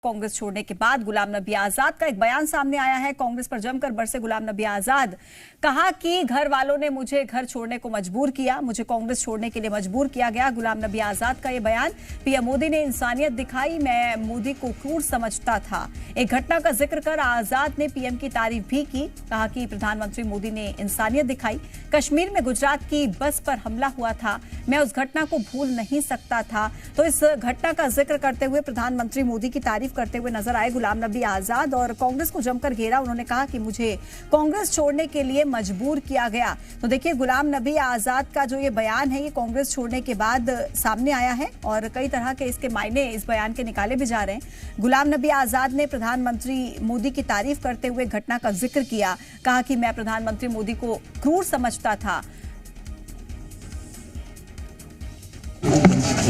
कांग्रेस छोड़ने के बाद गुलाम नबी आजाद का एक बयान सामने आया है। कांग्रेस पर जमकर बरसे गुलाम नबी आजाद। कहा कि घर वालों ने मुझे घर छोड़ने को मजबूर किया, मुझे कांग्रेस छोड़ने के लिए मजबूर किया गया। गुलाम नबी आजाद का यह बयान। पीएम मोदी ने इंसानियत दिखाई, मैं मोदी को क्रूर समझता था। एक घटना का जिक्र कर आजाद ने पीएम की तारीफ भी की। कहा कि प्रधानमंत्री मोदी ने इंसानियत दिखाई। कश्मीर में गुजरात की बस पर हमला हुआ था, मैं उस घटना को भूल नहीं सकता था। तो इस घटना का जिक्र करते हुए प्रधानमंत्री मोदी की तारीफ करते हुए नजर आए गुलाम नबी आजाद और कांग्रेस को जमकर घेरा। उन्होंने कहा कि मुझे कांग्रेस छोड़ने के लिए मजबूर किया गया। तो देखिए, गुलाम नबी आजाद का जो ये बयान है, ये कांग्रेस छोड़ने के बाद सामने आया है और कई तरह के इसके मायने इस बयान के निकाले भी जा रहे हैं। गुलाम नबी आजाद ने प्रधानमंत्री मोदी की तारीफ करते हुए घटना का जिक्र किया। कहा कि मैं प्रधानमंत्री मोदी को क्रूर समझता था।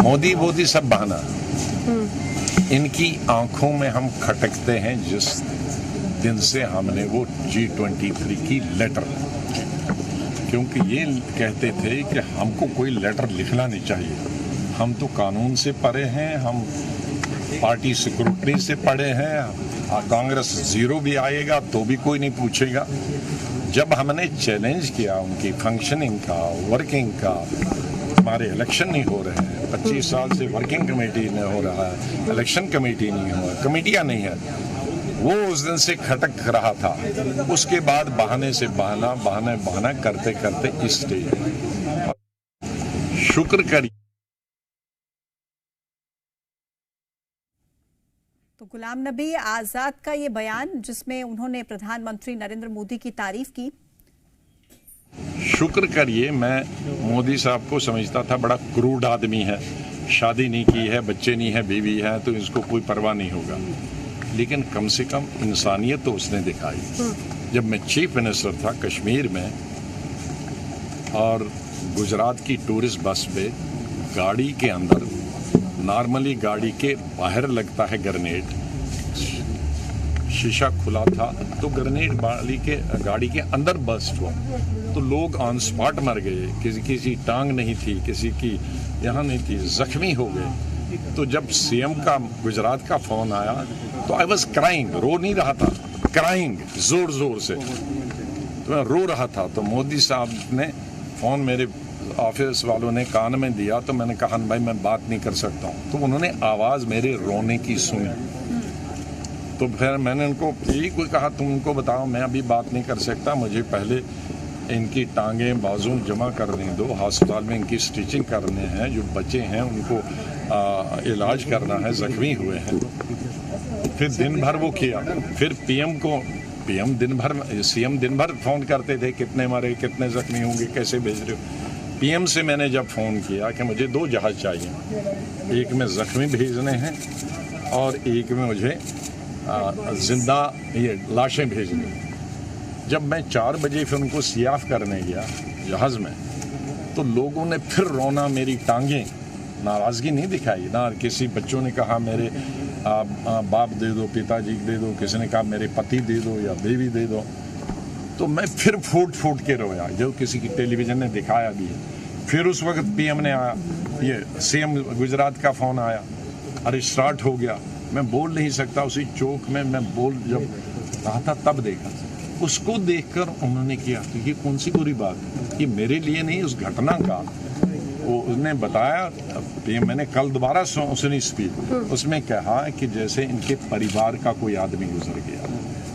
मोदी सब बहाना। इनकी आंखों में हम खटकते हैं जिस दिन से हमने वो G23 की लेटर, क्योंकि ये कहते थे कि हमको कोई लेटर लिखना नहीं चाहिए, हम तो कानून से पढ़े हैं, हम पार्टी सिक्योरिटी से पढ़े हैं, कांग्रेस जीरो भी आएगा तो भी कोई नहीं पूछेगा। जब हमने चैलेंज किया उनकी फंक्शनिंग का, वर्किंग का, हमारे इलेक्शन नहीं हो रहे हैं, 25 साल से वर्किंग कमेटी नहीं हो रहा है, इलेक्शन कमेटी नहीं हो रहा, कमेटियां नहीं है, वो उस दिन से खटक रहा था। उसके बाद बहाने से बहाना करते करते इस स्टेज शुक्र करिए। तो गुलाम नबी आजाद का ये बयान, जिसमें उन्होंने प्रधानमंत्री नरेंद्र मोदी की तारीफ की। शुक्र करिए, मैं मोदी साहब को समझता था बड़ा क्रूड आदमी है, शादी नहीं की है, बच्चे नहीं है, बीवी है, तो इसको कोई परवाह नहीं होगा। लेकिन कम से कम इंसानियत तो उसने दिखाई। जब मैं चीफ मिनिस्टर था कश्मीर में और गुजरात की टूरिस्ट बस पे गाड़ी के अंदर, नॉर्मली गाड़ी के बाहर लगता है ग्रेनेड, शीशा खुला था तो ग्रेनेड गाड़ी के अंदर बस्ट हुआ, तो लोग ऑन स्पॉट मर गए। किसी टांग नहीं थी, किसी की यहाँ नहीं थी, जख्मी हो गए। तो जब सीएम का गुजरात का फोन आया तो आई वाज क्राइंग, रो नहीं रहा था, क्राइंग जोर जोर से, तो मैं रो रहा था। तो मोदी साहब ने फोन मेरे ऑफिस वालों ने कान में दिया, तो मैंने कहा भाई मैं बात नहीं कर सकता हूँ। तो उन्होंने आवाज़ मेरे रोने की सुनी। तो फिर मैंने उनको यही कोई कहा, तुम उनको बताओ मैं अभी बात नहीं कर सकता, मुझे पहले इनकी टांगें बाजू जमा करने दो, अस्पताल में इनकी स्टिचिंग करने हैं, जो बच्चे हैं उनको इलाज करना है, जख्मी हुए हैं। फिर दिन भर वो किया। फिर सीएम दिन भर फ़ोन करते थे, कितने मरे, कितने जख्मी होंगे, कैसे भेज रहे हो। पीएम से मैंने जब फ़ोन किया कि मुझे 2 जहाज़ चाहिए, एक में जख्मी भेजने हैं और एक में मुझे जिंदा ये लाशें भेजनी। जब मैं 4 बजे फिर उनको सियाफ करने गया जहाज़ में, तो लोगों ने फिर रोना, मेरी टांगें, नाराज़गी नहीं दिखाई ना। किसी बच्चों ने कहा मेरे बाप दे दो, पिताजी दे दो, किसी ने कहा मेरे पति दे दो या बीवी दे दो। तो मैं फिर फूट के रोया, जो किसी की टेलीविज़न ने दिखाया भी है। फिर उस वक्त पीएम ने आया, ये सीएम गुजरात का फ़ोन आया, अरे स्टार्ट हो गया। मैं बोल नहीं सकता, उसी चौक में मैं जब रहा था तब देखा, उसको देखकर उन्होंने किया। तो ये कौन सी बुरी बात है, ये मेरे लिए नहीं, उस घटना का वो उसने बताया। मैंने कल दोबारा सुनी स्पीच, उसमें कहा कि जैसे इनके परिवार का कोई आदमी गुजर गया,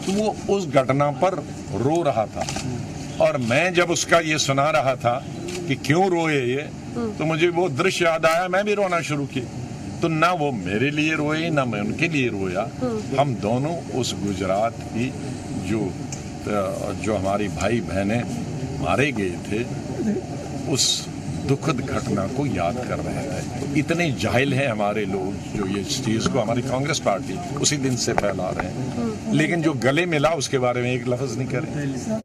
तो वो उस घटना पर रो रहा था। और मैं जब उसका ये सुना रहा था कि क्यों रोए ये, तो मुझे वो दृश्य याद आया, मैं भी रोना शुरू किया। तो ना वो मेरे लिए रोए, ना मैं उनके लिए रोया। हम दोनों उस गुजरात की जो हमारी भाई बहनें मारे गए थे, उस दुखद घटना को याद कर रहे थे। इतने जाहिल हैं हमारे लोग जो ये चीज़ को, हमारी कांग्रेस पार्टी उसी दिन से फैला रहे हैं, लेकिन जो गले मिला उसके बारे में एक लफ्ज़ नहीं करें।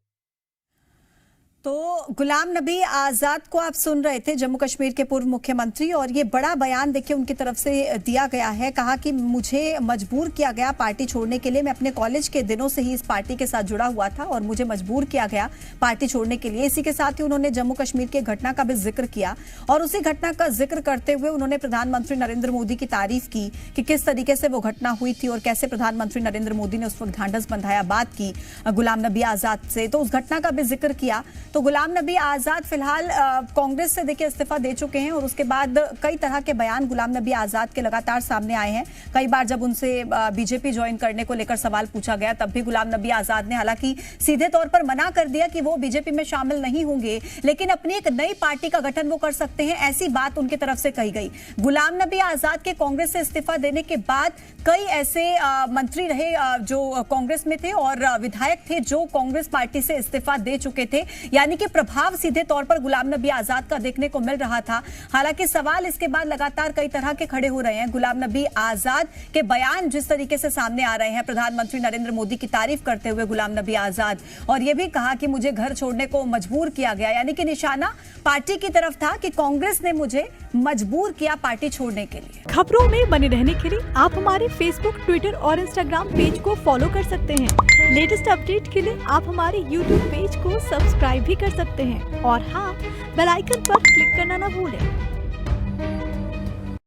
तो गुलाम नबी आजाद को आप सुन रहे थे, जम्मू कश्मीर के पूर्व मुख्यमंत्री, और ये बड़ा बयान देखिए उनकी तरफ से दिया गया है। कहा कि मुझे मजबूर किया गया पार्टी छोड़ने के लिए, मैं अपने कॉलेज के दिनों से ही इस पार्टी के साथ जुड़ा हुआ था और मुझे मजबूर किया गया पार्टी छोड़ने के लिए। इसी के साथ ही उन्होंने जम्मू कश्मीर की घटना का भी जिक्र किया और उसी घटना का जिक्र करते हुए उन्होंने प्रधानमंत्री नरेंद्र मोदी की तारीफ की कि किस तरीके से वो घटना हुई थी और कैसे प्रधानमंत्री नरेंद्र मोदी ने उस वक्त ढांढस बंधाया बात की गुलाम नबी आजाद से, तो उस घटना का भी जिक्र किया। तो गुलाम नबी आजाद फिलहाल कांग्रेस से देखिए इस्तीफा दे चुके हैं और उसके बाद कई तरह के बयान गुलाम नबी आजाद के लगातार सामने आए हैं। कई बार जब उनसे बीजेपी ज्वाइन करने को लेकर सवाल पूछा गया तब भी गुलाम नबी आजाद ने हालांकि सीधे तौर पर मना कर दिया कि वो बीजेपी में शामिल नहीं होंगे, लेकिन अपनी एक नई पार्टी का गठन वो कर सकते हैं, ऐसी बात उनकी तरफ से कही गई। गुलाम नबी आजाद के कांग्रेस से इस्तीफा देने के बाद कई ऐसे मंत्री रहे जो कांग्रेस में थे और विधायक थे जो कांग्रेस पार्टी से इस्तीफा दे चुके थे, यानी कि प्रभाव सीधे तौर पर गुलाम नबी आजाद का देखने को मिल रहा था। हालांकि सवाल इसके बाद लगातार कई तरह के खड़े हो रहे हैं। गुलाम नबी आजाद के बयान जिस तरीके से सामने आ रहे हैं, प्रधानमंत्री नरेंद्र मोदी की तारीफ करते हुए गुलाम नबी आजाद, और यह भी कहा कि मुझे घर छोड़ने को मजबूर किया गया, यानी कि निशाना पार्टी की तरफ था कि कांग्रेस ने मुझे मजबूर किया पार्टी छोड़ने के लिए। खबरों में बने रहने के लिए आप हमारे फेसबुक, ट्विटर और इंस्टाग्राम पेज को फॉलो कर सकते हैं। लेटेस्ट अपडेट के लिए आप हमारे यूट्यूब पेज को सब्सक्राइब भी कर सकते हैं और हाँ, बेल आइकन पर क्लिक करना ना भूलें।